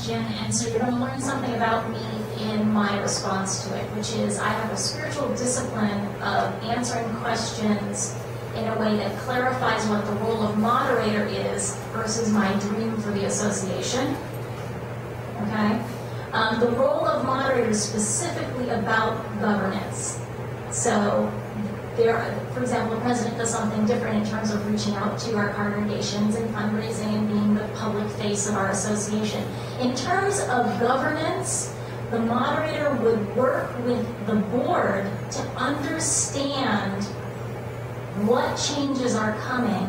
question, and so you're going to learn something about me in my response to it, which is I have a spiritual discipline of answering questions in a way that clarifies what the role of moderator is versus my dream for the association. Okay? The role of moderator is specifically about governance. So, for example, the president does something different in terms of reaching out to our congregations and fundraising and being the public face of our association. In terms of governance, the moderator would work with the board to understand what changes are coming,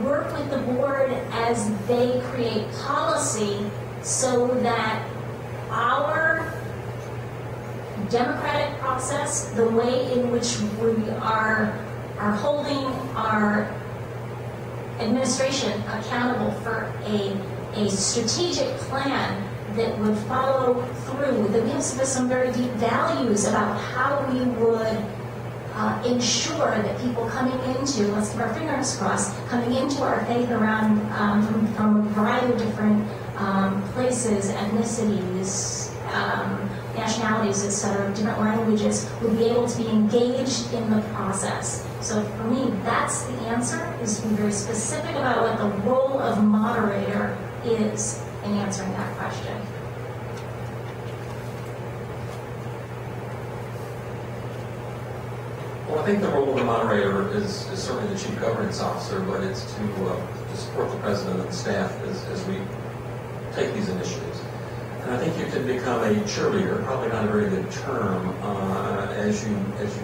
work with the board as they create policy so that our democratic process, the way in which we are holding our administration accountable for a strategic plan that would follow through, that we have some very deep values about how we would ensure that people coming into, let's keep our fingers crossed, coming into our faith around from a variety of different places, ethnicities, nationalities, etc., different languages, would be able to be engaged in the process. So for me, that's the answer, is to be very specific about what the role of moderator is in answering that question. Well, I think the role of the moderator is certainly the chief governance officer, but it's to support the president and the staff as we take these initiatives. And I think you can become a cheerleader, probably not a very good term, as you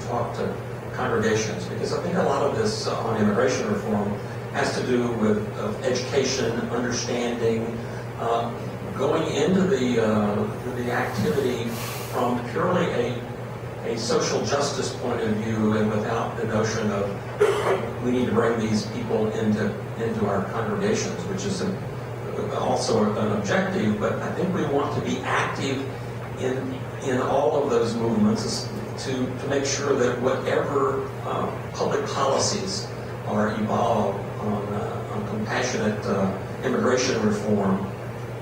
talk to congregations, because I think a lot of this on immigration reform has to do with education, understanding, going into the activity from purely a social justice point of view, and without the notion of we need to bring these people into our congregations, which is also an objective. But I think we want to be active in all of those movements to make sure that whatever public policies are evolved on compassionate immigration reform,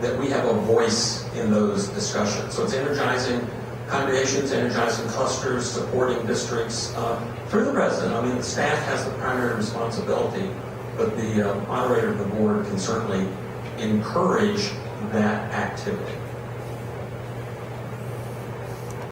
that we have a voice in those discussions. So it's energizing congregations, energizing clusters, supporting districts through the president. I mean, the staff has the primary responsibility, but the moderator of the board can certainly encourage that activity.